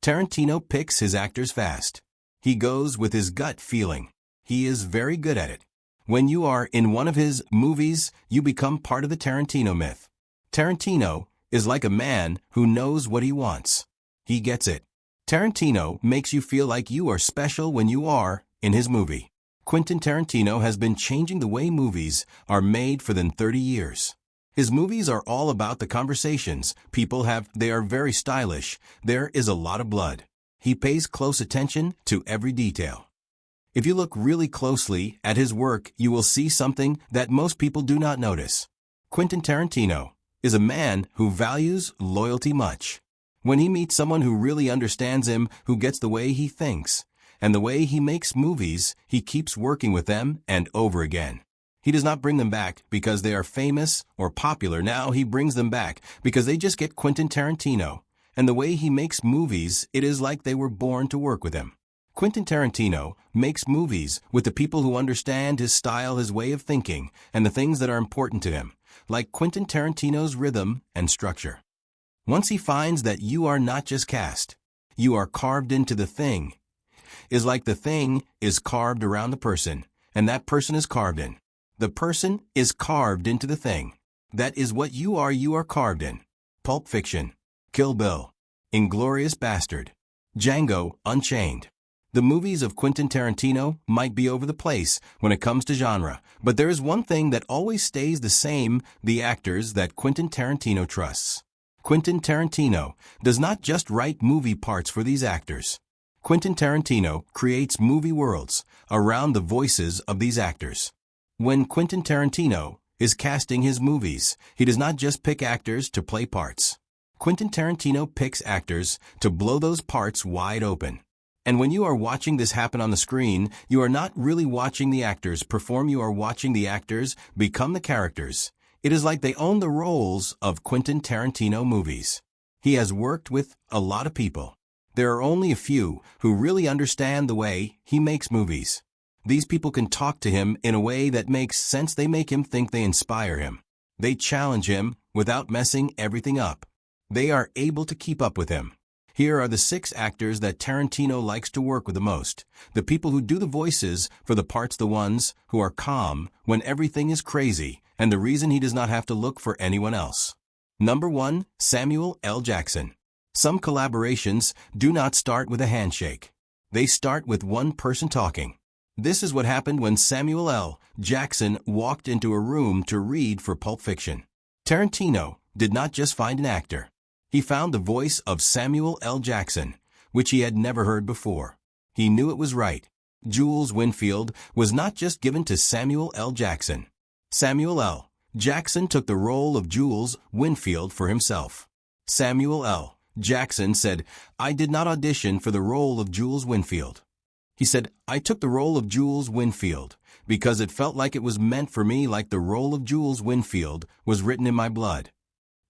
Tarantino picks his actors fast. He goes with his gut feeling. He is very good at it. When you are in one of his movies, you become part of the Tarantino myth. Tarantino is like a man who knows what he wants. He gets it. Tarantino makes you feel like you are special when you are in his movie. Quentin Tarantino has been changing the way movies are made for than 30 years. His movies are all about the conversations people have. They are very stylish. There is a lot of blood. He pays close attention to every detail. If you look really closely at his work, you will see something that most people do not notice. Quentin Tarantino is a man who values loyalty much. When he meets someone who really understands him, who gets the way he thinks, and the way he makes movies, he keeps working with them and over again. He does not bring them back because they are famous or popular. Now he brings them back because they just get Quentin Tarantino. And the way he makes movies, it is like they were born to work with him. Quentin Tarantino makes movies with the people who understand his style, his way of thinking, and the things that are important to him, like Quentin Tarantino's rhythm and structure. Once he finds that you are not just cast, you are carved into the thing, is like the thing is carved around the person, and that person is carved in. The person is carved into the thing. That is what you are carved in. Pulp Fiction, Kill Bill, Inglourious Bastard, Django Unchained. The movies of Quentin Tarantino might be over the place when it comes to genre, but there is one thing that always stays the same: the actors that Quentin Tarantino trusts. Quentin Tarantino does not just write movie parts for these actors. Quentin Tarantino creates movie worlds around the voices of these actors. When Quentin Tarantino is casting his movies, he does not just pick actors to play parts. Quentin Tarantino picks actors to blow those parts wide open. And when you are watching this happen on the screen, you are not really watching the actors perform, you are watching the actors become the characters. It is like they own the roles of Quentin Tarantino movies. He has worked with a lot of people. There are only a few who really understand the way he makes movies. These people can talk to him in a way that makes sense. They make him think, they inspire him. They challenge him without messing everything up. They are able to keep up with him. Here are the 6 actors that Tarantino likes to work with the most. The people who do the voices for the parts, the ones who are calm when everything is crazy, and the reason he does not have to look for anyone else. Number 1, Samuel L. Jackson. Some collaborations do not start with a handshake. They start with one person talking. This is what happened when Samuel L. Jackson walked into a room to read for Pulp Fiction. Tarantino did not just find an actor. He found the voice of Samuel L. Jackson, which he had never heard before. He knew it was right. Jules Winfield was not just given to Samuel L. Jackson. Samuel L. Jackson took the role of Jules Winfield for himself. Samuel L. Jackson said, "I did not audition for the role of Jules Winfield." He said, "I took the role of Jules Winfield because it felt like it was meant for me, like the role of Jules Winfield was written in my blood."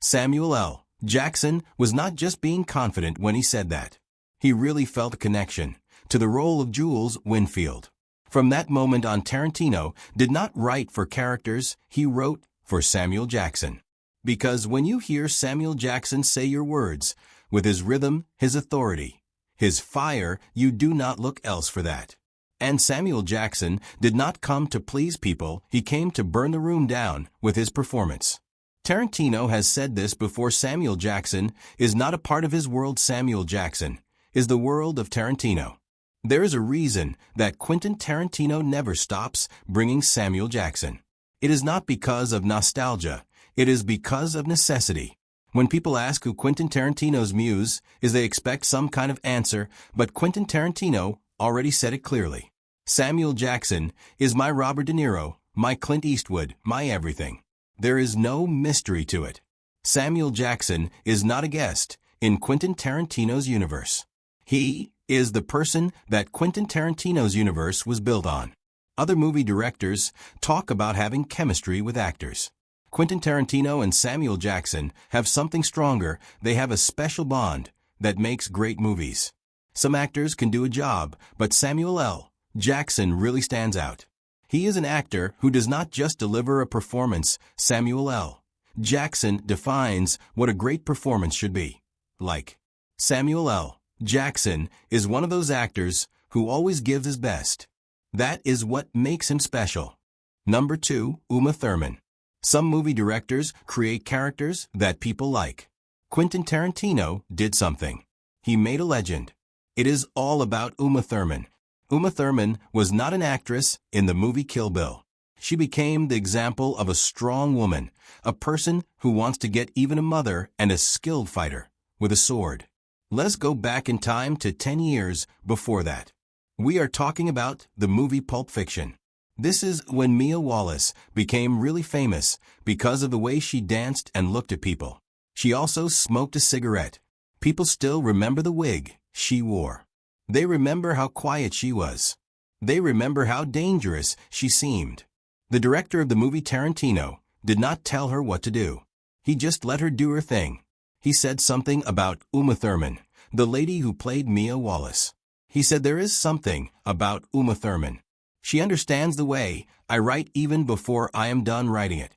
Samuel L. Jackson was not just being confident when he said that. He really felt a connection to the role of Jules Winfield. From that moment on, Tarantino did not write for characters, he wrote for Samuel Jackson. Because when you hear Samuel Jackson say your words, with his rhythm, his authority, his fire, you do not look else for that. And Samuel Jackson did not come to please people, he came to burn the room down with his performance. Tarantino has said this before: Samuel Jackson is not a part of his world. Samuel Jackson is the world of Tarantino. There is a reason that Quentin Tarantino never stops bringing Samuel Jackson. It is not because of nostalgia, it is because of necessity. When people ask who Quentin Tarantino's muse is, they expect some kind of answer, but Quentin Tarantino already said it clearly. Samuel Jackson is my Robert De Niro, my Clint Eastwood, my everything. There is no mystery to it. Samuel Jackson is not a guest in Quentin Tarantino's universe. He is the person that Quentin Tarantino's universe was built on. Other movie directors talk about having chemistry with actors. Quentin Tarantino and Samuel Jackson have something stronger. They have a special bond that makes great movies. Some actors can do a job, but Samuel L. Jackson really stands out. He is an actor who does not just deliver a performance. Samuel L. Jackson defines what a great performance should be. Like Samuel L. Jackson is one of those actors who always gives his best. That is what makes him special. Number 2, Uma Thurman. Some movie directors create characters that people like. Quentin Tarantino did something. He made a legend. It is all about Uma Thurman. Uma Thurman was not an actress in the movie Kill Bill. She became the example of a strong woman, a person who wants to get even a mother and a skilled fighter with a sword. Let's go back in time to 10 years before that. We are talking about the movie Pulp Fiction. This is when Mia Wallace became really famous because of the way she danced and looked at people. She also smoked a cigarette. People still remember the wig she wore. They remember how quiet she was. They remember how dangerous she seemed. The director of the movie, Tarantino, did not tell her what to do. He just let her do her thing. He said something about Uma Thurman, the lady who played Mia Wallace. He said, "There is something about Uma Thurman. She understands the way I write even before I am done writing it."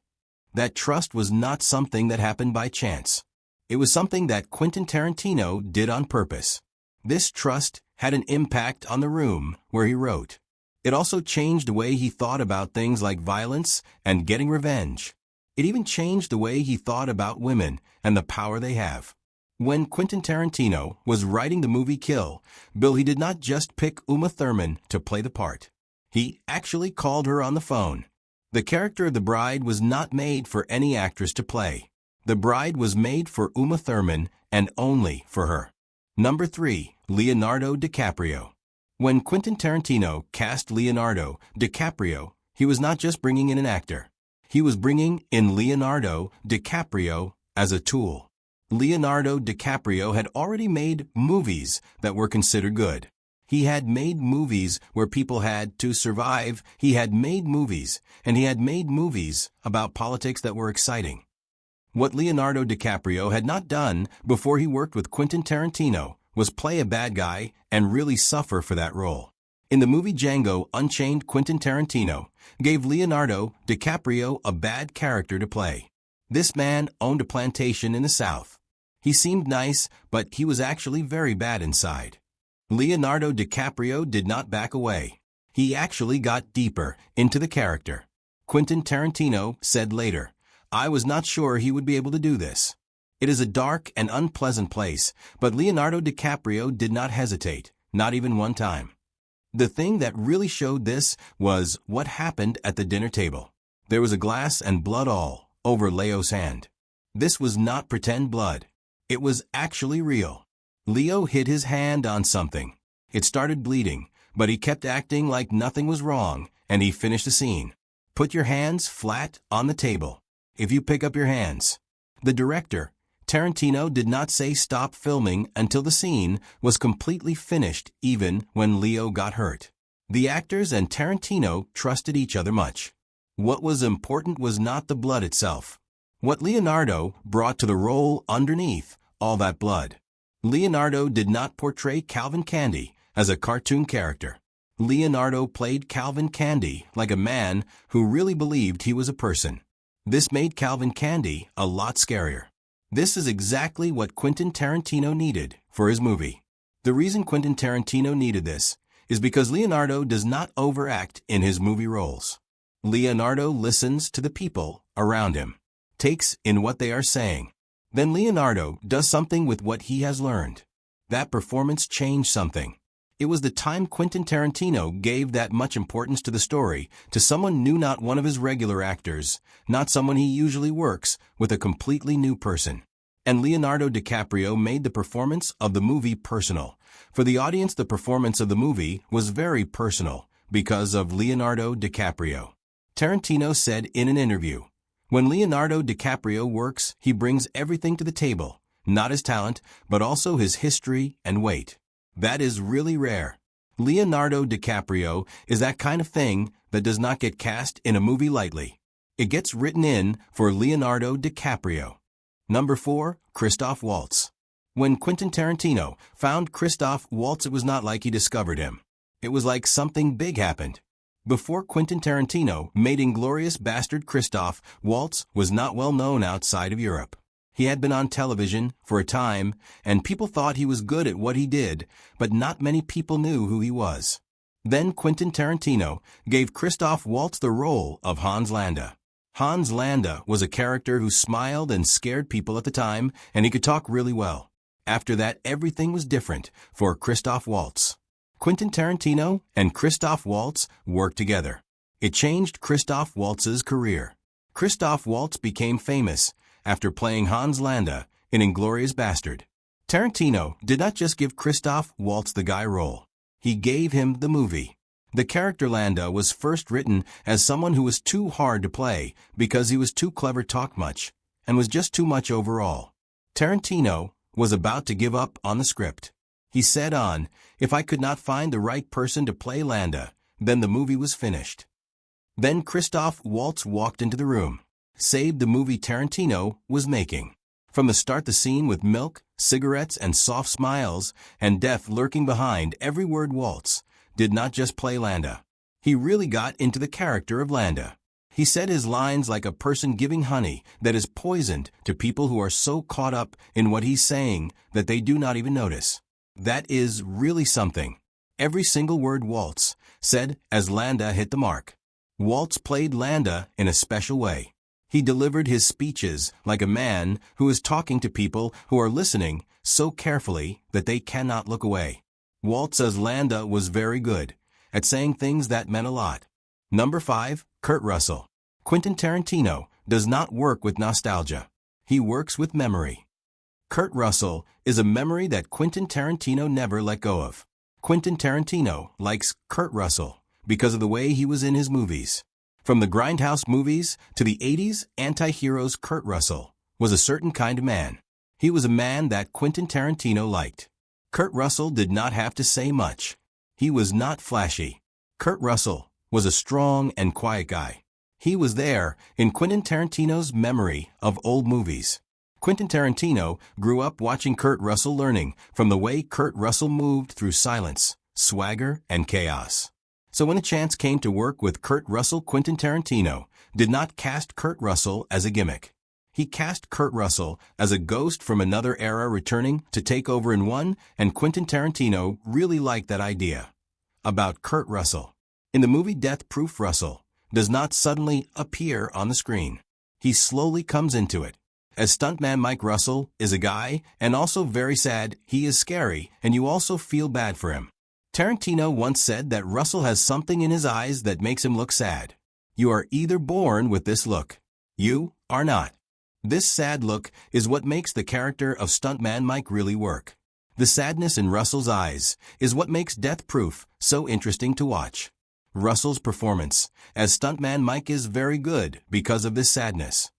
That trust was not something that happened by chance. It was something that Quentin Tarantino did on purpose. This trust had an impact on the room where he wrote. It also changed the way he thought about things like violence and getting revenge. It even changed the way he thought about women and the power they have. When Quentin Tarantino was writing the movie Kill Bill, he did not just pick Uma Thurman to play the part. He actually called her on the phone. The character of the bride was not made for any actress to play. The bride was made for Uma Thurman and only for her. Number 3, Leonardo DiCaprio. When Quentin Tarantino cast Leonardo DiCaprio, he was not just bringing in an actor. He was bringing in Leonardo DiCaprio as a tool. Leonardo DiCaprio had already made movies that were considered good. He had made movies where people had to survive. He had made movies, and he had made movies about politics that were exciting. What Leonardo DiCaprio had not done before he worked with Quentin Tarantino was play a bad guy and really suffer for that role. In the movie Django Unchained, Quentin Tarantino gave Leonardo DiCaprio a bad character to play. This man owned a plantation in the South. He seemed nice, but he was actually very bad inside. Leonardo DiCaprio did not back away. He actually got deeper into the character. Quentin Tarantino said later, "I was not sure he would be able to do this. It is a dark and unpleasant place, but Leonardo DiCaprio did not hesitate, not even one time." The thing that really showed this was what happened at the dinner table. There was a glass and blood all over Leo's hand. This was not pretend blood. It was actually real. Leo hit his hand on something. It started bleeding, but he kept acting like nothing was wrong, and he finished the scene. Put your hands flat on the table. If you pick up your hands. The director, Tarantino, did not say stop filming until the scene was completely finished, even when Leo got hurt. The actors and Tarantino trusted each other much. What was important was not the blood itself. What Leonardo brought to the role underneath all that blood. Leonardo did not portray Calvin Candy as a cartoon character. Leonardo played Calvin Candy like a man who really believed he was a person. This made Calvin Candy a lot scarier. This is exactly what Quentin Tarantino needed for his movie. The reason Quentin Tarantino needed this is because Leonardo does not overact in his movie roles. Leonardo listens to the people around him, takes in what they are saying. Then Leonardo does something with what he has learned. That performance changed something. It was the time Quentin Tarantino gave that much importance to the story to someone new, not one of his regular actors, not someone he usually works with, a completely new person. And Leonardo DiCaprio made the performance of the movie personal. For the audience, the performance of the movie was very personal because of Leonardo DiCaprio. Tarantino said in an interview, "When Leonardo DiCaprio works, he brings everything to the table, not his talent, but also his history and weight. That is really rare." Leonardo DiCaprio is that kind of thing that does not get cast in a movie lightly. It gets written in for Leonardo DiCaprio. Number 4, Christoph Waltz. When Quentin Tarantino found Christoph Waltz, it was not like he discovered him. It was like something big happened. Before Quentin Tarantino made Inglourious Bastard, Christoph Waltz was not well known outside of Europe. He had been on television for a time, and people thought he was good at what he did, but not many people knew who he was. Then Quentin Tarantino gave Christoph Waltz the role of Hans Landa. Hans Landa was a character who smiled and scared people at the time, and he could talk really well. After that, everything was different for Christoph Waltz. Quentin Tarantino and Christoph Waltz worked together. It changed Christoph Waltz's career. Christoph Waltz became famous after playing Hans Landa in *Inglourious Bastard*. Tarantino did not just give Christoph Waltz the guy role. He gave him the movie. The character Landa was first written as someone who was too hard to play because he was too clever, talked much, and was just too much overall. Tarantino was about to give up on the script. He said if I could not find the right person to play Landa, then the movie was finished. Then Christoph Waltz walked into the room, saved the movie Tarantino was making. From the start, the scene with milk, cigarettes, and soft smiles, and death lurking behind every word, Waltz did not just play Landa. He really got into the character of Landa. He said his lines like a person giving honey that is poisoned to people who are so caught up in what he's saying that they do not even notice. That is really something. Every single word Waltz said as Landa hit the mark. Waltz played Landa in a special way. He delivered his speeches like a man who is talking to people who are listening so carefully that they cannot look away. Waltz as Landa was very good at saying things that meant a lot. Number 5, Kurt Russell. Quentin Tarantino does not work with nostalgia. He works with memory. Kurt Russell is a memory that Quentin Tarantino never let go of. Quentin Tarantino likes Kurt Russell because of the way he was in his movies. From the Grindhouse movies to the 80s anti-heroes, Kurt Russell was a certain kind of man. He was a man that Quentin Tarantino liked. Kurt Russell did not have to say much. He was not flashy. Kurt Russell was a strong and quiet guy. He was there in Quentin Tarantino's memory of old movies. Quentin Tarantino grew up watching Kurt Russell, learning from the way Kurt Russell moved through silence, swagger, and chaos. So when a chance came to work with Kurt Russell, Quentin Tarantino did not cast Kurt Russell as a gimmick. He cast Kurt Russell as a ghost from another era returning to take over in one, and Quentin Tarantino really liked that idea. About Kurt Russell. In the movie Death Proof, Russell does not suddenly appear on the screen. He slowly comes into it. As stuntman Mike Russell is a guy and also very sad, he is scary, and you also feel bad for him. Tarantino once said that Russell has something in his eyes that makes him look sad. You are either born with this look. You are not. This sad look is what makes the character of stuntman Mike really work. The sadness in Russell's eyes is what makes Death Proof so interesting to watch. Russell's performance as stuntman Mike is very good because of this sadness.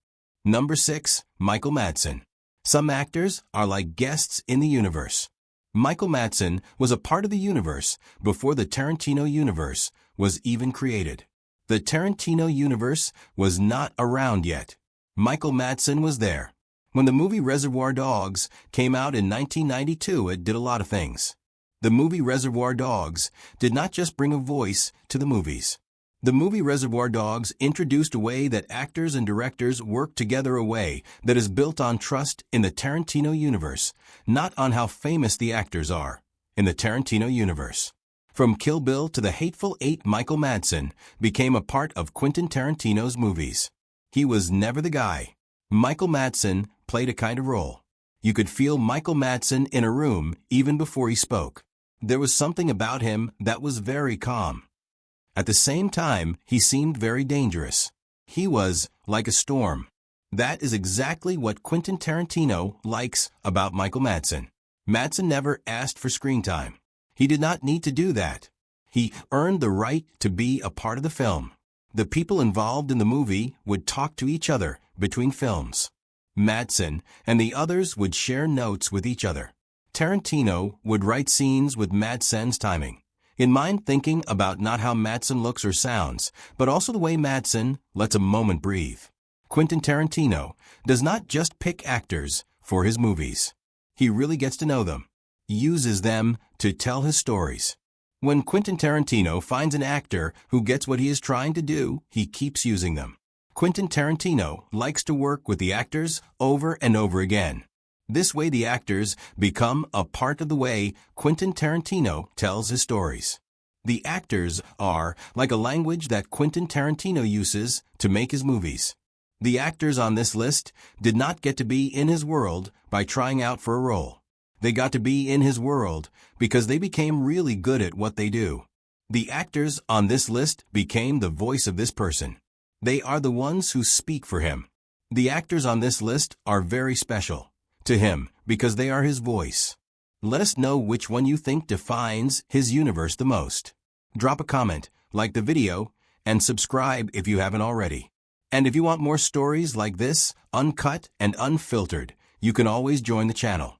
Number 6, Michael Madsen. Some actors are like guests in the universe. Michael Madsen was a part of the universe before the Tarantino universe was even created. The Tarantino universe was not around yet. Michael Madsen was there. When the movie Reservoir Dogs came out in 1992, it did a lot of things. The movie Reservoir Dogs did not just bring a voice to the movies. The movie Reservoir Dogs introduced a way that actors and directors work together, a way that is built on trust in the Tarantino universe, not on how famous the actors are in the Tarantino universe. From Kill Bill to The Hateful Eight, Michael Madsen became a part of Quentin Tarantino's movies. He was never the guy. Michael Madsen played a kind of role. You could feel Michael Madsen in a room even before he spoke. There was something about him that was very calm. At the same time, he seemed very dangerous. He was like a storm. That is exactly what Quentin Tarantino likes about Michael Madsen. Madsen never asked for screen time. He did not need to do that. He earned the right to be a part of the film. The people involved in the movie would talk to each other between films. Madsen and the others would share notes with each other. Tarantino would write scenes with Madsen's timing in mind, thinking about not how Madsen looks or sounds, but also the way Madsen lets a moment breathe. Quentin Tarantino does not just pick actors for his movies. He really gets to know them, uses them to tell his stories. When Quentin Tarantino finds an actor who gets what he is trying to do, he keeps using them. Quentin Tarantino likes to work with the actors over and over again. This way the actors become a part of the way Quentin Tarantino tells his stories. The actors are like a language that Quentin Tarantino uses to make his movies. The actors on this list did not get to be in his world by trying out for a role. They got to be in his world because they became really good at what they do. The actors on this list became the voice of this person. They are the ones who speak for him. The actors on this list are very special to him because they are his voice. Let us know which one you think defines his universe the most. Drop a comment, like the video, and subscribe if you haven't already. And if you want more stories like this, uncut and unfiltered, you can always join the channel.